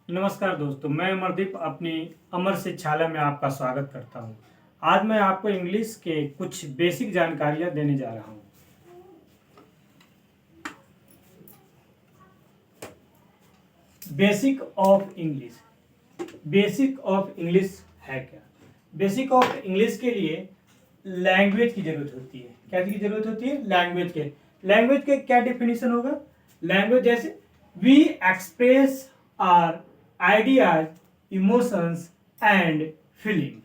नमस्कार दोस्तों, मैं अमरदीप अपनी अमर शिक्षालय में आपका स्वागत करता हूं। आज मैं आपको इंग्लिश के कुछ बेसिक जानकारियां देने जा रहा हूं। Basic of English. Basic of English है क्या? बेसिक ऑफ इंग्लिश के लिए लैंग्वेज की जरूरत होती है। क्या की जरूरत होती है? लैंग्वेज के क्या डेफिनेशन होगा? लैंग्वेज जैसे we express our ideas, emotions and feeling.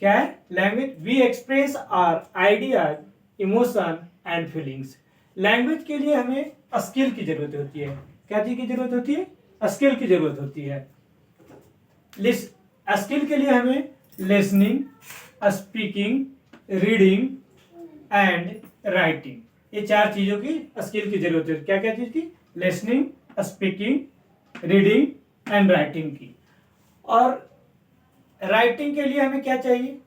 क्या है language? We express our ideas, emotion and feelings. Language के लिए हमें स्किल की जरूरत होती है। क्या चीज की जरूरत होती है? स्किल की जरूरत होती है। स्किल के लिए हमें listening, speaking, reading and writing, ये चार चीजों की स्किल की जरूरत है। क्या क्या चीज की? Listening, speaking, reading and writing की। और राइटिंग के लिए हमें क्या चाहिए?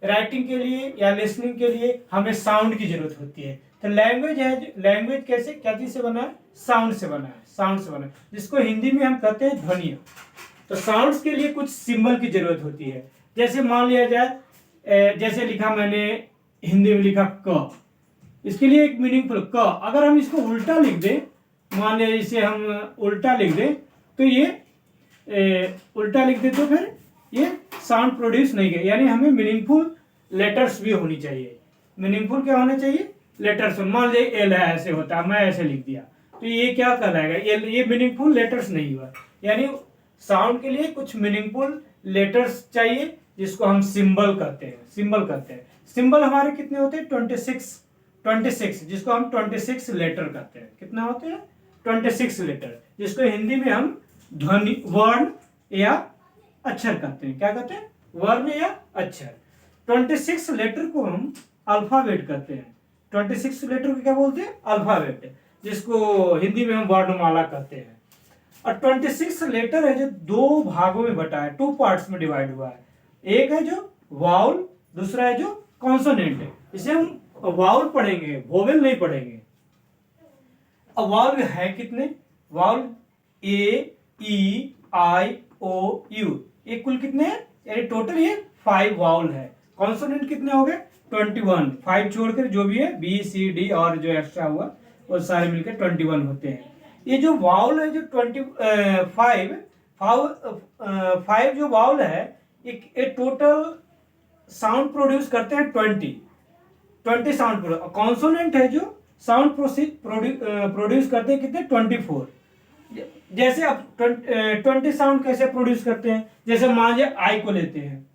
राइटिंग के लिए या लिसनिंग के लिए हमें साउंड की जरूरत होती है। तो लैंग्वेज है, लैंग्वेज कैसे क्या चीज से बना है? साउंड से बना है। साउंड से बना है, जिसको हिंदी में हम कहते हैं ध्वनियां। तो साउंड्स के लिए कुछ सिंबल की जरूरत होती है। जैसे मान लिया जाए, जैसे लिखा मैंने हिंदी में लिखा क, इसके लिए एक मीनिंगफुल क। अगर हम इसको उल्टा लिख दें, मान लिया इसे हम उल्टा लिख दें, तो ये उल्टा लिख दे तो फिर ये साउंड प्रोड्यूस नहीं करे। यानी हमें मीनिंगफुल लेटर्स भी होनी चाहिए। मीनिंगफुल क्या होना चाहिए? लेटर्स। मान लीजिए एल है, ऐसे होता, मैं ऐसे लिख दिया, तो ये क्या कहलाएगा? ये मीनिंगफुल लेटर्स नहीं हुआ। यानी साउंड के लिए कुछ मीनिंगफुल लेटर्स चाहिए, जिसको हम सिंबल कहते हैं। सिंबल हमारे कितने होते हैं? 26, जिसको हम 26 लेटर कहते हैं। कितना होते हैं? 26 लेटर, जिसको हिंदी में हम ध्वनि, वर्ण या अक्षर कहते हैं। क्या कहते हैं? वर्ण या अक्षर। 26 लेटर को हम अल्फाबेट कहते हैं। 26 लेटर को क्या बोलते हैं? अल्फाबेट, जिसको हिंदी में हम वर्णमाला कहते हैं। और 26 लेटर है जो दो भागों में बटा है, 2 पार्ट्स में डिवाइड हुआ है। एक है जो वाउल, दूसरा है जो कॉन्सोनेंट है। इसे हम वाउल पढ़ेंगे, वोवेल नहीं पढ़ेंगे। अब वाउल है कितने? Vowel A, E, I, O, you, ये कुल कितने हैं? यानी टोटल ये 5 वाउल है। कॉन्सोनेंट कितने हो गए? 21। 5 छोड़कर जो भी है, बी, सी, डी और जो एक्स्ट्रा हुआ वो सारे मिलकर 21 होते हैं। ये जो वाउल है, जो 5 जो वाउल है, ये टोटल साउंड प्रोड्यूस करते हैं 20 साउंड प्रोड्यूस। कॉन्सोनेंट है जो साउंड प्रोड्यूस करते हैं कितने? 24। जैसे अब 20 साउंड कैसे प्रोड्यूस करते हैं? जैसे मान लीजिए आई को लेते हैं।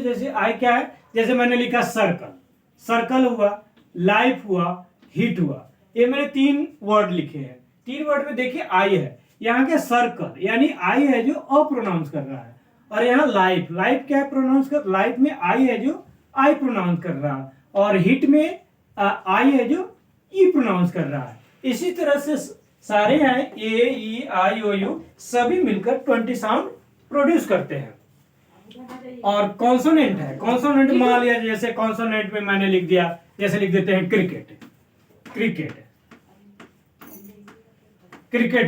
जैसे आई क्या है? जैसे मैंने लिखा सर्कल हुआ, लाइफ हुआ, हिट हुआ। ये मैंने 3 वर्ड लिखे हैं। 3 वर्ड में देखिए आई है, यहाँ के सर्कल यानी आई है जो अप्रोनाउंस कर रहा है, और यहाँ लाइफ क्या है? प्रोनाउंस कर। लाइफ में आई है जो आई प्रोनाउंस कर रहा है, और हिट में आई है जो ई प्रोनाउंस कर रहा है। इसी तरह से सारे हैं, ए, ई, आई, ओ, यू, सभी मिलकर 20 साउंड प्रोड्यूस करते हैं। और कॉन्सोनेंट है। कॉन्सोनेंट मान लिया, जैसे कॉन्सोनेंट में मैंने लिख दिया, जैसे लिख देते हैं क्रिकेट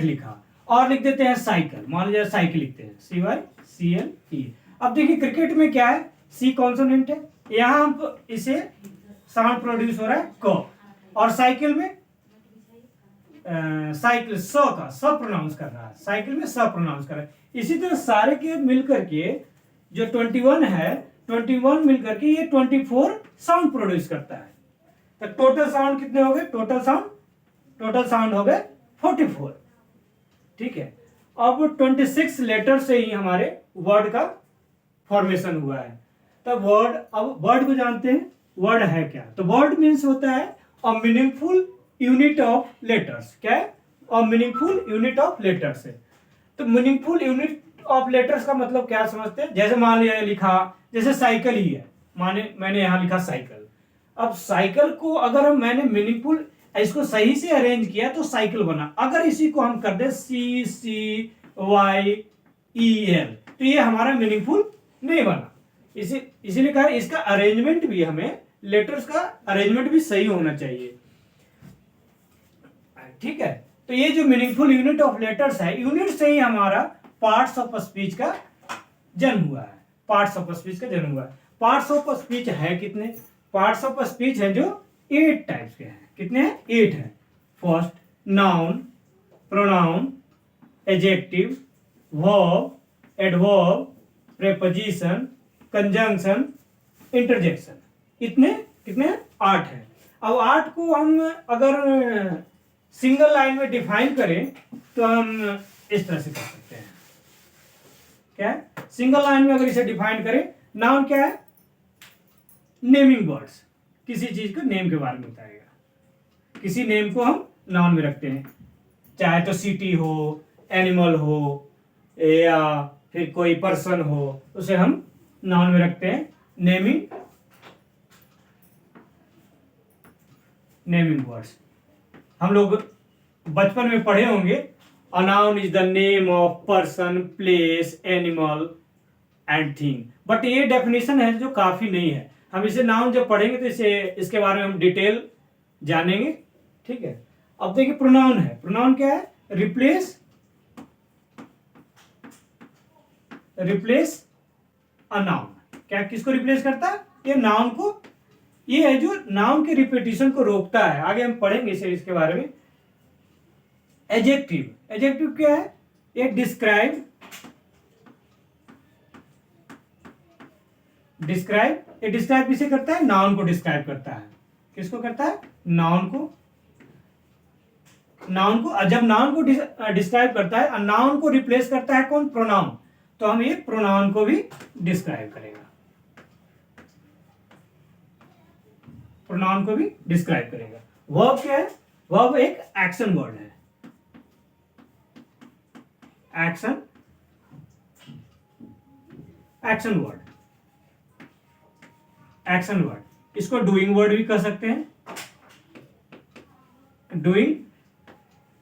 लिखा, और लिख देते हैं साइकिल। मान लीजिए साइकिल लिखते हैं, CYCLE। अब देखिए क्रिकेट में क्या है? सी कॉन्सोनेंट है, यहां हम इसे साउंड प्रोड्यूस हो रहा है क। और साइकिल में साइकिल स का स प्रोनाउंस कर रहा है, साइकिल में स प्रोनाउंस कर रहा है। इसी तरह सारे के मिलकर के जो 21 है, 21 मिलकर के ये 24 साउंड प्रोड्यूस करता है। तो टोटल साउंड कितने हो गए? टोटल साउंड हो गए 44। ठीक है। अब 26 लेटर से ही हमारे वर्ड का फॉर्मेशन हुआ है। तो वर्ड, अब वर्ड को जानते हैं, वर्ड है क्या? तो वर्ड मीन्स होता है a meaningful unit of letters. क्या है? A meaningful unit of letters है। तो मीनिंगफुल यूनिट ऑफ लेटर्स का मतलब क्या समझते हैं? जैसे मान लिया लिखा, जैसे साइकिल ही है, माने मैंने यहां लिखा साइकिल। अब साइकिल को अगर मैंने मीनिंगफुल इसको सही से अरेंज किया तो साइकिल बना। अगर इसी को हम कर दे CCYEL, तो ये हमारा मीनिंगफुल नहीं बना। इसीलिए कहा इसका अरेंजमेंट भी, हमें लेटर्स का अरेंजमेंट भी सही होना चाहिए। ठीक है। तो ये जो मीनिंगफुल यूनिट ऑफ लेटर्स है, यूनिट से ही हमारा पार्ट्स ऑफ स्पीच का जन्म हुआ है। पार्ट्स ऑफ स्पीच का जन्म हुआ है। पार्ट्स ऑफ स्पीच है कितने? पार्ट्स ऑफ स्पीच है जो 8 टाइप्स के हैं। कितने हैं? 8 हैं। First, noun, pronoun, adjective, verb, adverb, preposition, conjunction, interjection. इतने कितने? 8 हैं। अब 8 को हम अगर सिंगल लाइन में डिफाइन करें तो हम इस तरह से कर सकते हैं। क्या है? सिंगल लाइन में अगर इसे डिफाइन करें, नाउन क्या है? नेमिंग वर्ड्स, किसी चीज को नेम के बारे में बताएगा। किसी नेम को हम नाउन में रखते हैं, चाहे तो सिटी हो, एनिमल हो, या फिर कोई पर्सन हो, उसे हम नाउन में रखते हैं। नेमिंग वर्ड्स हम लोग बचपन में पढ़े होंगे। A noun is the name of person, place, animal and thing. But ये डेफिनेशन है जो काफी नहीं है। हम इसे नाउन जब पढ़ेंगे तो इसके बारे में हम डिटेल जानेंगे। ठीक है। अब देखिए प्रोनाउन है। प्रोनाउन क्या है? Replace a noun. क्या किसको रिप्लेस करता है? ये नाउन को। ये है जो नाउन के रिपीटिशन को रोकता है। आगे हम पढ़ेंगे इसके बारे में। एडजेक्टिव। एडजेक्टिव क्या है? ये डिस्क्राइब किसे करता है? नाउन को डिस्क्राइब करता है। किसको करता है? नाउन को। जब नाउन को डिस्क्राइब करता है, नाउन को रिप्लेस करता है कौन? प्रोनाउन। तो हम ये प्रोनाउन को भी डिस्क्राइब करेगा। प्रोनाउन को भी डिस्क्राइब करेगा। वर्ब क्या है? वर्ब एक एक्शन वर्ड है। Action word. इसको डूइंग वर्ड भी कह सकते हैं।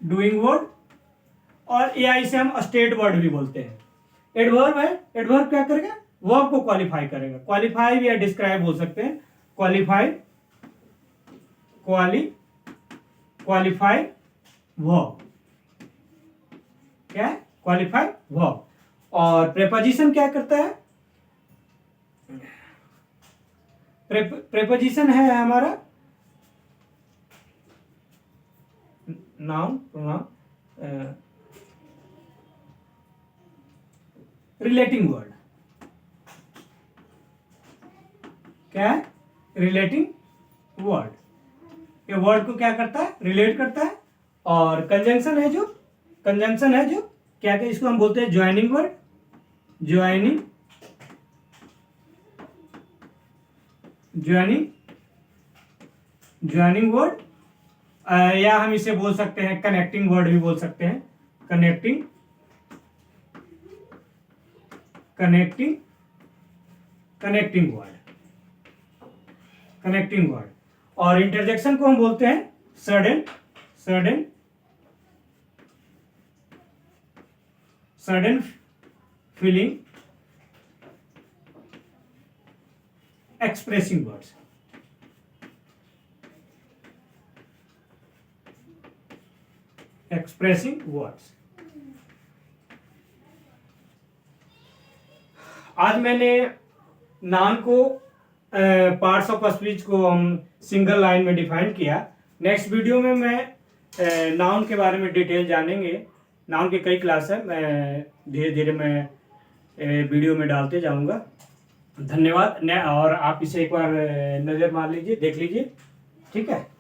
डूइंग वर्ड, और या इसे हम स्टेट वर्ड भी बोलते हैं। एडवर्ब है। एडवर्ब क्या करेगा? वर्ब को क्वालिफाई करेगा। क्वालिफाई या डिस्क्राइब बोल सकते हैं। Qualify verb. क्या है? Qualify verb. और प्रेपोजिशन क्या करता है? प्रेपोजिशन है हमारा नाउन, प्रोनाउन, रिलेटिंग वर्ड। क्या है? Relating word. ये वर्ड को क्या करता है? रिलेट करता है। और कंजंक्शन है जो क्या क्या इसको हम बोलते हैं? Joining word. ज्वाइनिंग वर्ड, या हम इसे बोल सकते हैं कनेक्टिंग वर्ड भी बोल सकते हैं। Connecting word. और इंटरजेक्शन को हम बोलते हैं सडन फीलिंग एक्सप्रेसिंग वर्ड्स। आज मैंने नाउन को, पार्ट्स ऑफ स्पीच को हम सिंगल लाइन में डिफाइन किया। नेक्स्ट वीडियो में मैं नाउन के बारे में डिटेल जानेंगे। नाउन के कई क्लास है, मैं धीरे धीरे मैं वीडियो में डालते जाऊंगा। धन्यवाद। और आप इसे एक बार नज़र मार लीजिए, देख लीजिए। ठीक है।